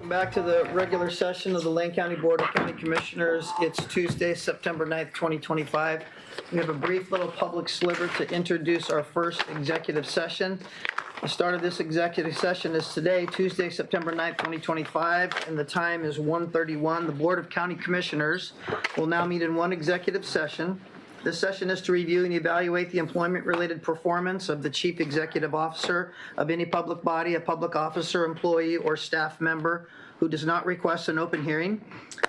Back to the regular session of the Lane County Board of County Commissioners. It's Tuesday, September 9th, 2025. We have a brief little public sliver to introduce our first executive session. The start of this executive session is today, Tuesday, September 9th, 2025, and the time is 1:31. The Board of County Commissioners will now meet in one executive session. This session is to review and evaluate the employment-related performance of the Chief Executive Officer of any public body, a public officer, employee, or staff member who does not request an open hearing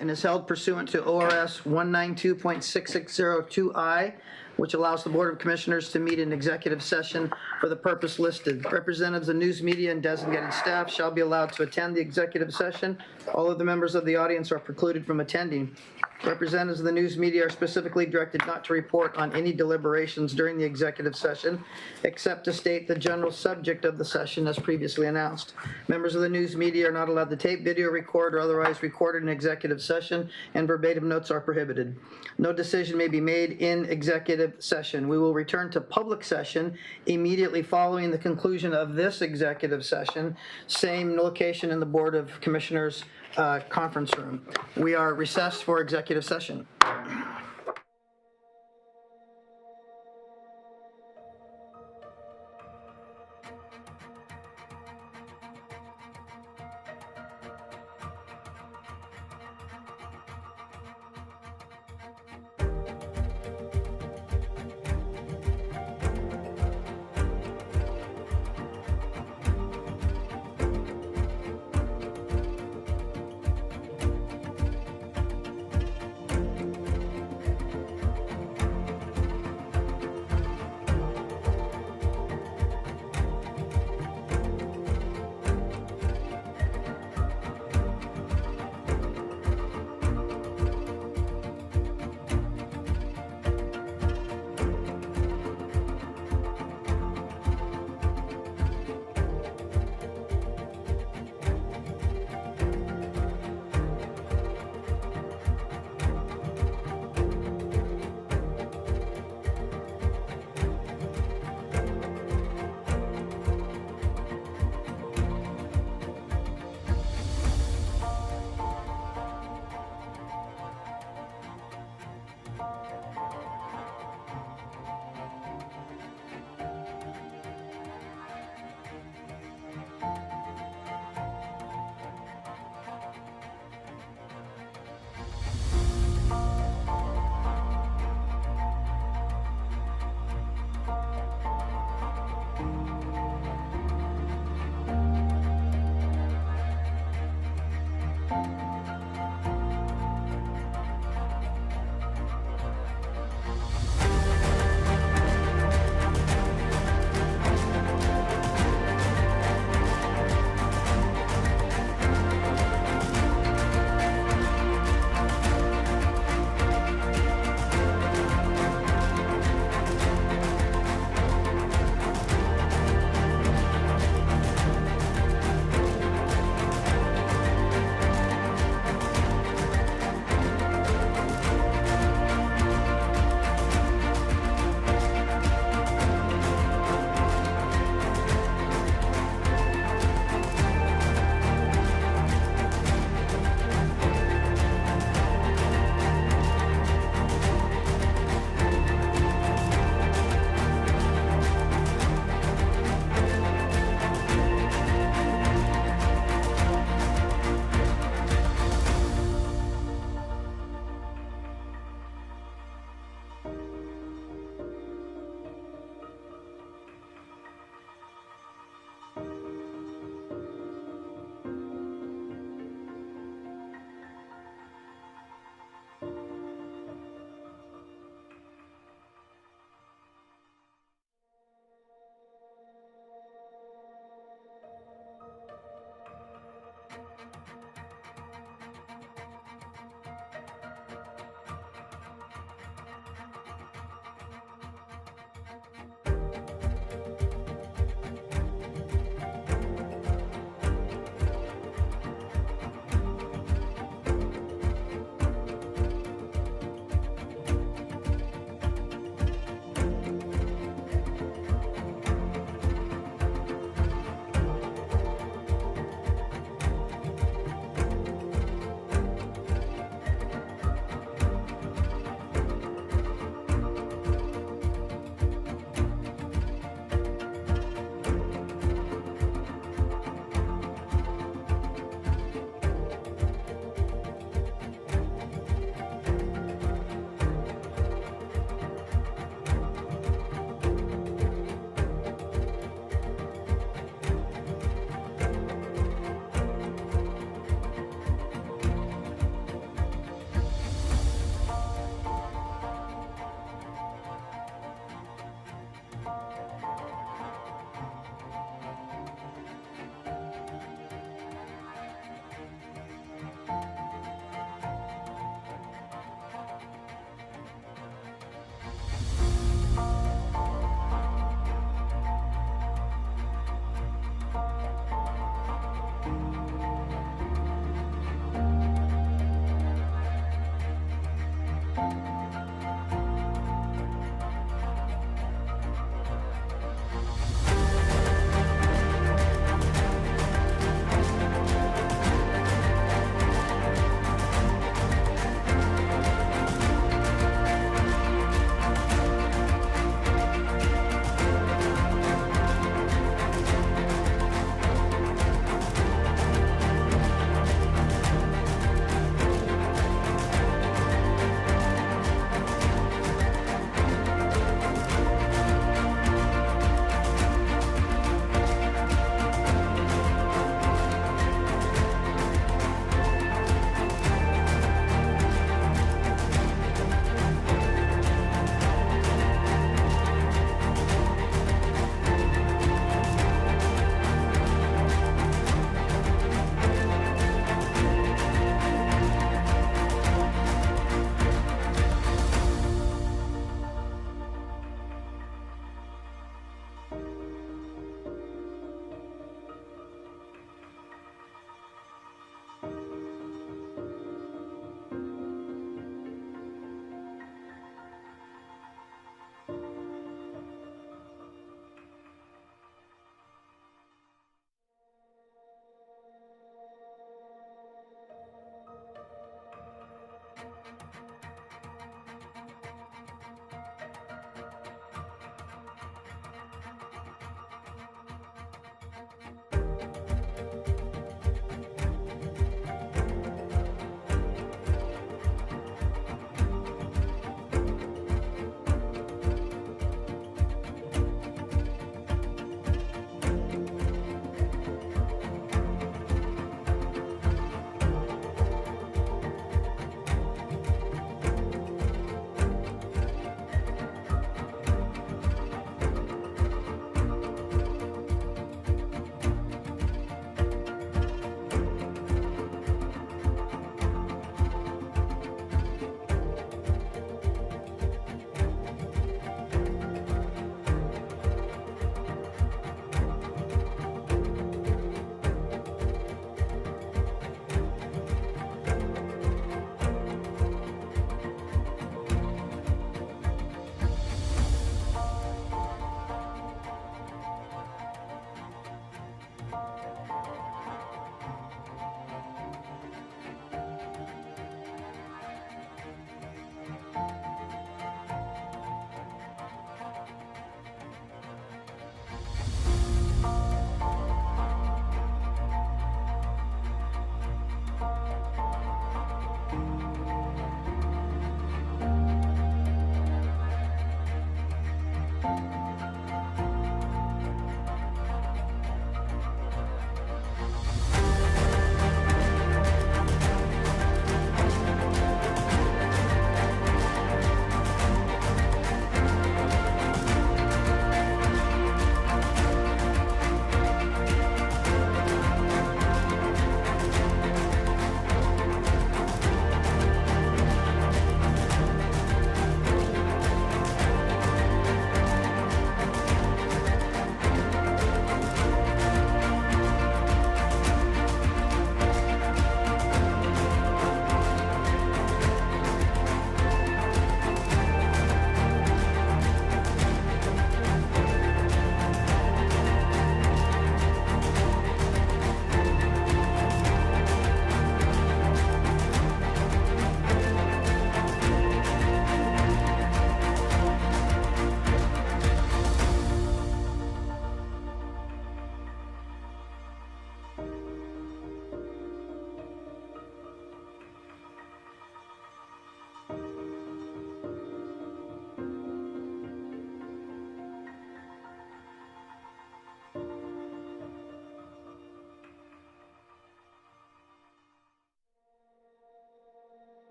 and is held pursuant to ORS 192.6602I, which allows the Board of Commissioners to meet in executive session for the purpose listed. Representatives of news media and designated staff shall be allowed to attend the executive session. All of the members of the audience are precluded from attending. Representatives of the news media are specifically directed not to report on any deliberations during the executive session, except to state the general subject of the session as previously announced. Members of the news media are not allowed to tape, video, record, or otherwise record an executive session, and verbatim notes are prohibited. No decision may be made in executive session. We will return to public session immediately following the conclusion of this executive session. Same location in the Board of Commissioners conference room. We are recessed for executive session.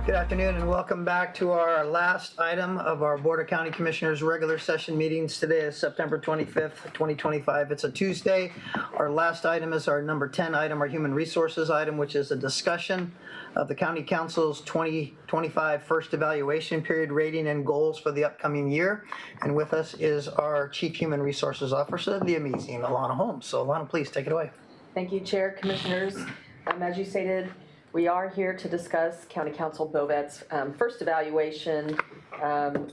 Good afternoon and welcome back to our last item of our Board of County Commissioners regular session meetings. Today is September 25th, 2025. It's a Tuesday. Our last item is our number 10 item, our Human Resources item, which is a discussion of the County Council's 2025 first evaluation period rating and goals for the upcoming year. And with us is our Chief Human Resources Officer, the amazing Alana Holmes. So Alana, please take it away. Thank you, Chair, Commissioners. As you stated, We are here to discuss County Council Bovet's first evaluation and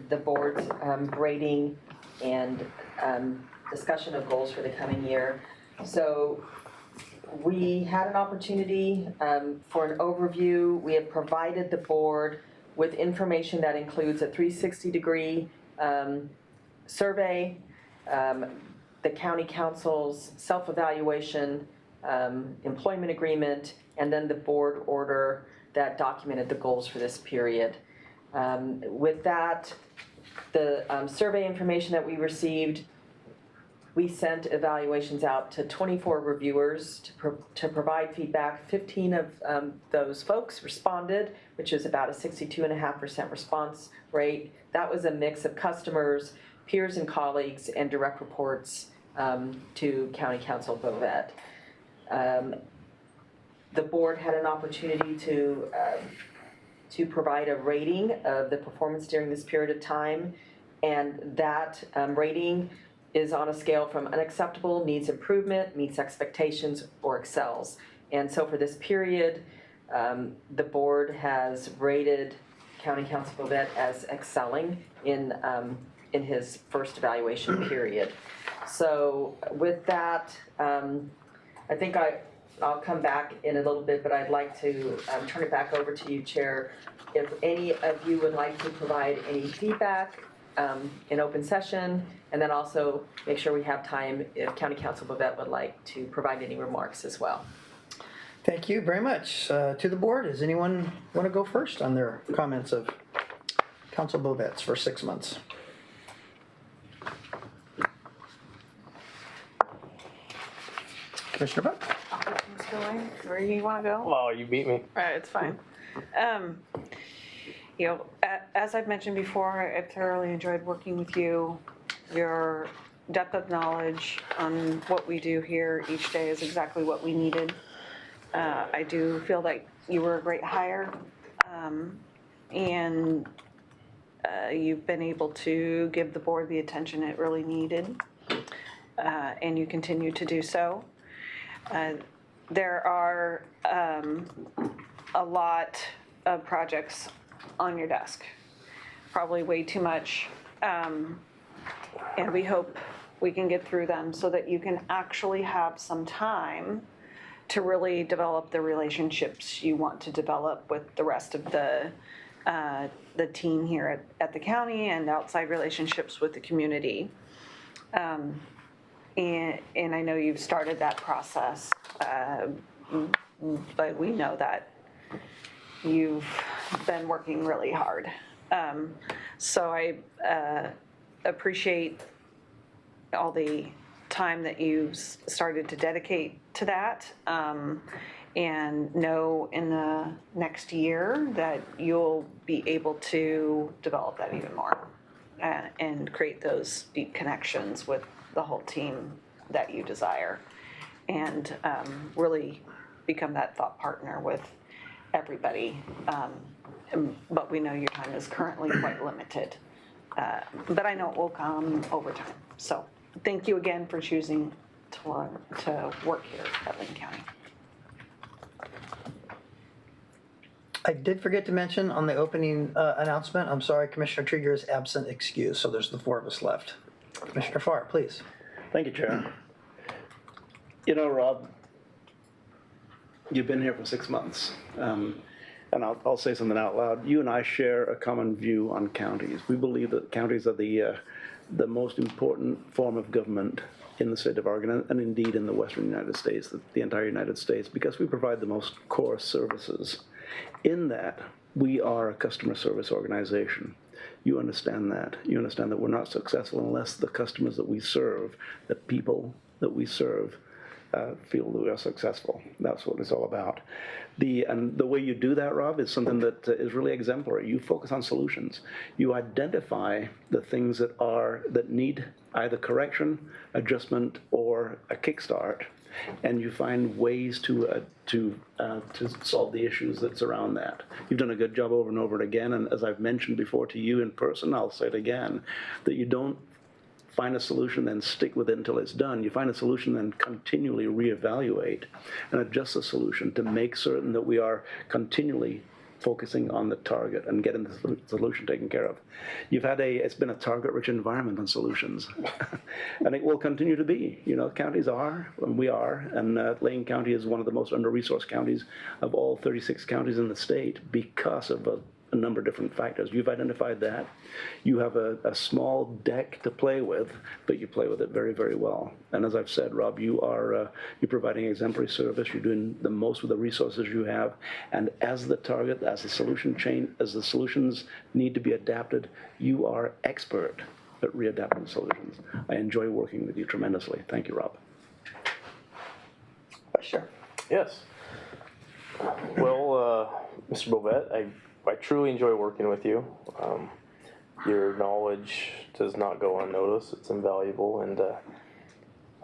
the board's grading and discussion of goals for the coming year. So we had an opportunity for an overview. We have provided the board with information that includes a 360-degree survey, the County Council's self-evaluation, employment agreement, and then the board order that documented the goals for this period. With that, the survey information that we received, we sent evaluations out to 24 reviewers to provide feedback. 15 of those folks responded, which is about a 62.5% response rate. That was a mix of customers, peers and colleagues, and direct reports to County Council Bovet. The board had an opportunity to provide a rating of the performance during this period of time, and that rating is on a scale from unacceptable, needs improvement, meets expectations, or excels. And so for this period, the board has rated County Council Bovet as excelling in his first evaluation period. So with that, I think I'll come back in a little bit, but I'd like to turn it back over to you, Chair. If any of you would like to provide any feedback in open session, and then also make sure we have time if County Council Bovet would like to provide any remarks as well. Thank you very much. To the board, does anyone want to go first on their comments of Council Bovet's for 6 months? Commissioner Buck? Where you want to go? Well, you beat me. All right, it's fine. You know, as I've mentioned before, I've thoroughly enjoyed working with you. Your depth of knowledge on what we do here each day is exactly what we needed. I do feel like you were a great hire, and you've been able to give the board the attention it really needed, and you continue to do so. There are a lot of projects on your desk, probably way too much, and we hope we can get through them so that you can actually have some time to really develop the relationships you want to develop with the rest of the team here at the county, and outside relationships with the community. And I know you've started that process, but we know that you've been working really hard. So I appreciate all the time that you've started to dedicate to that, and know in the next year that you'll be able to develop that even more and create those deep connections with the whole team that you desire, and really become that thought partner with everybody. But we know your time is currently quite limited, but I know it will come over time. So thank you again for choosing to work here at Lincoln County. I did forget to mention on the opening announcement, I'm sorry, Commissioner Trieger is absent excused, so there's the 4 of us left. Commissioner Farr, please. Thank you, Chair. You know, Rob, you've been here for 6 months, and I'll say something out loud. You and I share a common view on counties. We believe that counties are the most important form of government in the state of Oregon, and indeed in the Western United States, the entire United States, because we provide the most core services. In that, we are a customer service organization. You understand that. You understand that we're not successful unless the customers that we serve, the people that we serve, feel that we are successful. That's what it's all about. And the way you do that, Rob, is something that is really exemplary. You focus on solutions. You identify the things that need either correction, adjustment, or a kickstart, and you find ways to solve the issues that surround that. You've done a good job over and over again, and as I've mentioned before to you in person, I'll say it again, that you don't find a solution, then stick with it until it's done. You find a solution, then continually reevaluate and adjust the solution to make certain that we are continually focusing on the target and getting the solution taken care of. It's been a target-rich environment on solutions, and it will continue to be. You know, counties are, and we are, and Lane County is one of the most under-resourced counties of all 36 counties in the state because of a number of different factors. You've identified that. You have a small deck to play with, but you play with it very, very well. And as I've said, Rob, you're providing exemplary service. You're doing the most with the resources you have. And as the target, as the solutions need to be adapted, you are expert at readapting solutions. I enjoy working with you tremendously. Thank you, Rob. Vice Chair. Yes. Well, Mr. Bovet, I truly enjoy working with you. Your knowledge does not go unnoticed. It's invaluable, and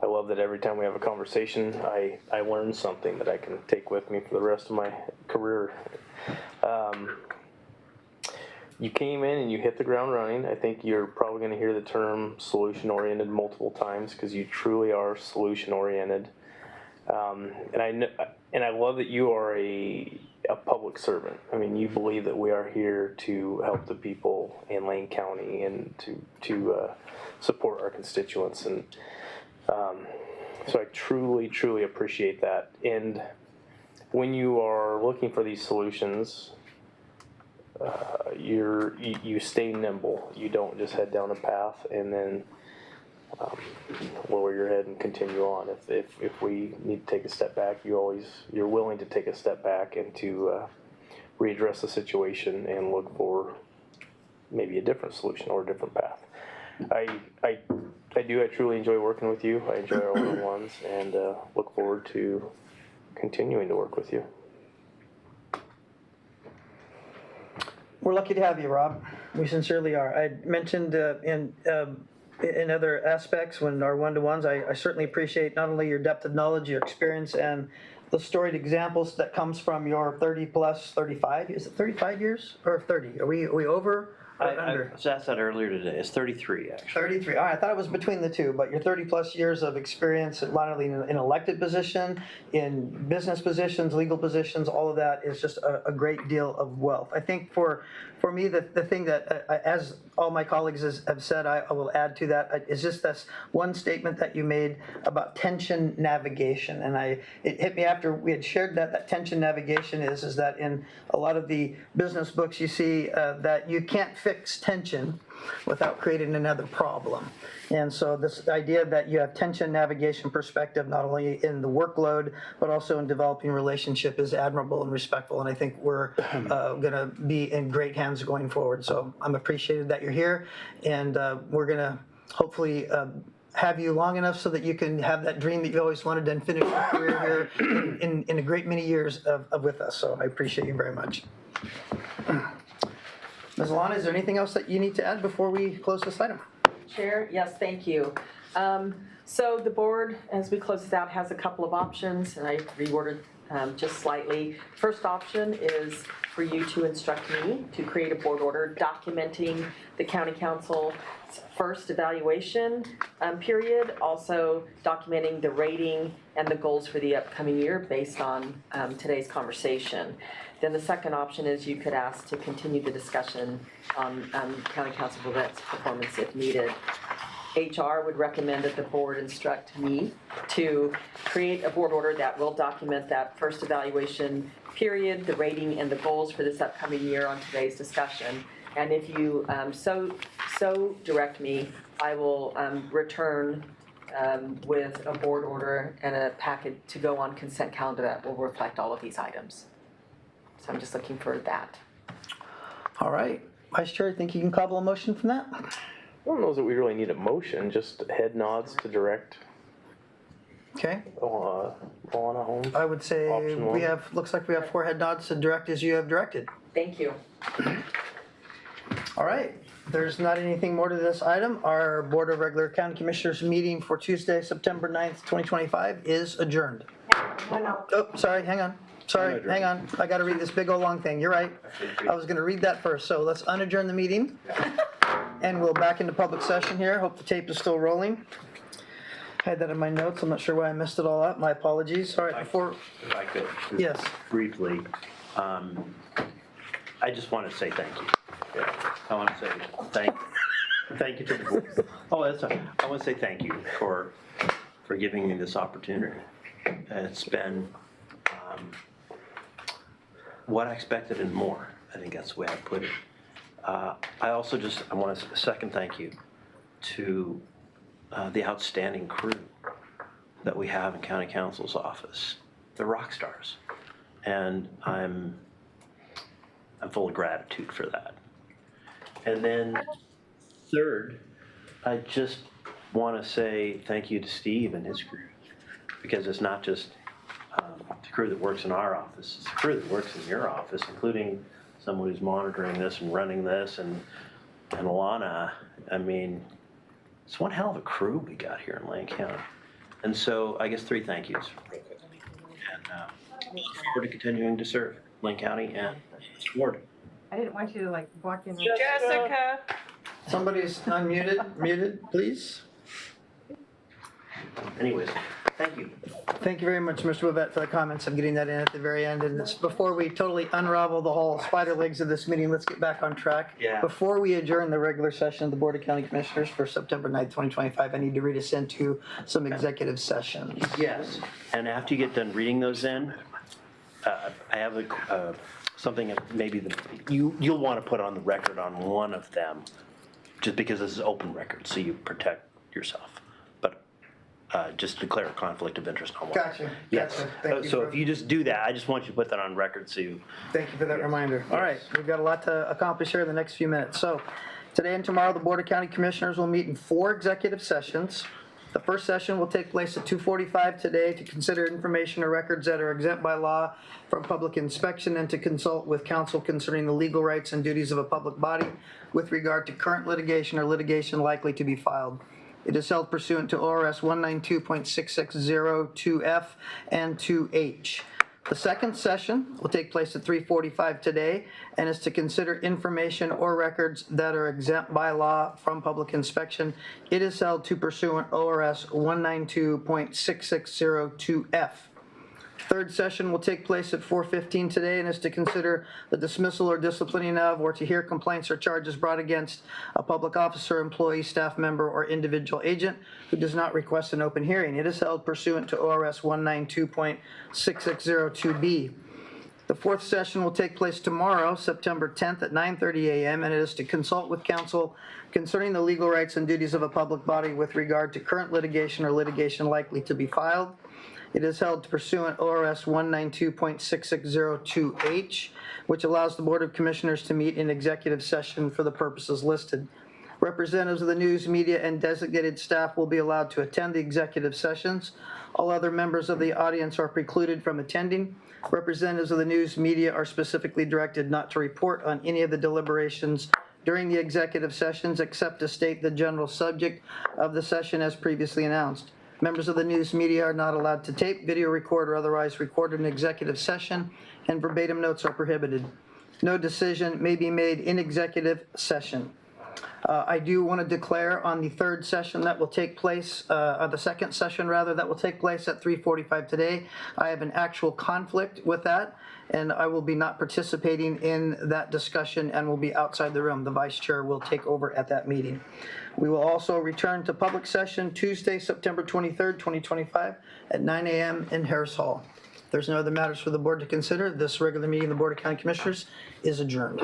I love that every time we have a conversation, I learn something that I can take with me for the rest of my career. You came in and you hit the ground running. I think you're probably going to hear the term solution-oriented multiple times because you truly are solution-oriented. And I love that you are a public servant. I mean, you believe that we are here to help the people in Lane County and to support our constituents. And so I truly, truly appreciate that. And when you are looking for these solutions, you stay nimble. You don't just head down a path and then lower your head and continue on. If we need to take a step back, you're willing to take a step back and to readdress the situation and look for maybe a different solution or a different path. I truly enjoy working with you. I enjoy our one-on-ones and look forward to continuing to work with you. We're lucky to have you, Rob. We sincerely are. I mentioned in other aspects, when our one-to-ones, I certainly appreciate not only your depth of knowledge, your experience, and the storied examples that comes from your 30 plus 35, is it 35 years or 30? Are we over or under? I was asked that earlier today. It's 33, actually. 33. All right, I thought it was between the two, but your 30 plus years of experience, not only in an elected position, in business positions, legal positions, all of that is just a great deal of wealth. I think for me, the thing that, as all my colleagues have said, I will add to that, is just this one statement that you made about tension navigation. And it hit me after we had shared that tension navigation is that in a lot of the business books you see that you can't fix tension without creating another problem. And so this idea that you have tension navigation perspective, not only in the workload, but also in developing relationship is admirable and respectful. And I think we're going to be in great hands going forward. So I'm appreciated that you're here, and we're going to hopefully have you long enough so that you can have that dream that you always wanted and finish your career here in a great many years of with us. So I appreciate you very much. Ms. Alana, is there anything else that you need to add before we close this item? Chair, yes, thank you. So the board, as we close this out, has a couple of options, and I reordered just slightly. First option is for you to instruct me to create a board order documenting the county council's first evaluation period, also documenting the rating and the goals for the upcoming year based on today's conversation. Then the second option is you could ask to continue the discussion on County Council Bovet's performance if needed. HR would recommend that the board instruct me to create a board order that will document that first evaluation period, the rating, and the goals for this upcoming year on today's discussion. And if you so direct me, I will return with a board order and a packet to go on consent calendar that will reflect all of these items. So I'm just looking for that. All right. Vice Chair, I think you can cobble a motion from that? I don't know that we really need a motion, just head nods to direct Okay. Alana Holmes. I would say Option one. looks like we have 4 head nods to direct as you have directed. Thank you. All right. There's not anything more to this item. Our Board of Regular County Commissioners meeting for Tuesday, September 9th, 2025 is adjourned. Oh, sorry, hang on. Sorry, hang on. I got to read this big old long thing. You're right. I was going to read that first. So let's unadjourn the meeting. And we'll back into public session here. Hope the tape is still rolling. Had that in my notes. I'm not sure why I messed it all up. My apologies. All right, before, If I could. just Yes. Briefly, I just want to say thank you. I want to say thank you to the board. Oh, that's all right. I want to say thank you for giving me this opportunity. It's been what I expected and more. I think that's the way I put it. I also I want a second thank you to the outstanding crew that we have in County Council's office. They're rock stars. And I'm full of gratitude for that. And then third, I just want to say thank you to Steve and his crew, because it's not just the crew that works in our office, it's the crew that works in your office, including someone who's monitoring this and running this, and Alana. I mean, it's one hell of a crew we got here in Lane County. And so I guess 3 thank yous. And look forward to continuing to serve Lane County and this ward. I didn't want you to like walk in. Jessica. somebody's muted, please. Anyways, thank you. Thank you very much, Mr. Bovett, for the comments. I'm getting that in at the very end. And before we totally unravel the whole spider legs of this meeting, let's get back on track. Yeah. Before we adjourn the regular session of the Board of County Commissioners for September 9th, 2025, I need to read us into some executive sessions. Yes. And after you get done reading those in, I have something that maybe you'll want to put on the record on one of them, just because this is open record, so you protect yourself. But just declare a conflict of interest on one. Gotcha. Yes. Gotcha. Thank you So for- if you just do that, I just want you to put that on record so you. Thank you for that reminder. All right, we've got a lot to accomplish here in the next few minutes. So today and tomorrow, the Board of County Commissioners will meet in 4 executive sessions. The first session will take place at 2:45 today to consider information or records that are exempt by law from public inspection and to consult with counsel concerning the legal rights and duties of a public body with regard to current litigation or litigation likely to be filed. It is held pursuant to ORS 192.6602F and 2H. The second session will take place at 3:45 today and is to consider information or records that are exempt by law from public inspection. It is held to pursuant ORS 192.6602F. Third session will take place at 4:15 today and is to consider the dismissal or disciplining of or to hear complaints or charges brought against a public officer, employee, staff member, or individual agent who does not request an open hearing. It is held pursuant to ORS 192.6602B. The fourth session will take place tomorrow, September 10th at 9:30 a.m., and it is to consult with counsel concerning the legal rights and duties of a public body with regard to current litigation or litigation likely to be filed. It is held pursuant ORS 192.6602H, which allows the Board of Commissioners to meet in executive session for the purposes listed. Representatives of the news, media, and designated staff will be allowed to attend the executive sessions. All other members of the audience are precluded from attending. Representatives of the news, media are specifically directed not to report on any of the deliberations during the executive sessions except to state the general subject of the session as previously announced. Members of the news media are not allowed to tape, video record, or otherwise record an executive session, and verbatim notes are prohibited. No decision may be made in executive session. I do want to declare on the third session that will take place, the second session rather, that will take place at 3:45 today. I have an actual conflict with that, and I will be not participating in that discussion and will be outside the room. The vice chair will take over at that meeting. We will also return to public session Tuesday, September 23rd, 2025 at 9 a.m. in Harris Hall. If there's no other matters for the board to consider, this regular meeting of the Board of County Commissioners is adjourned.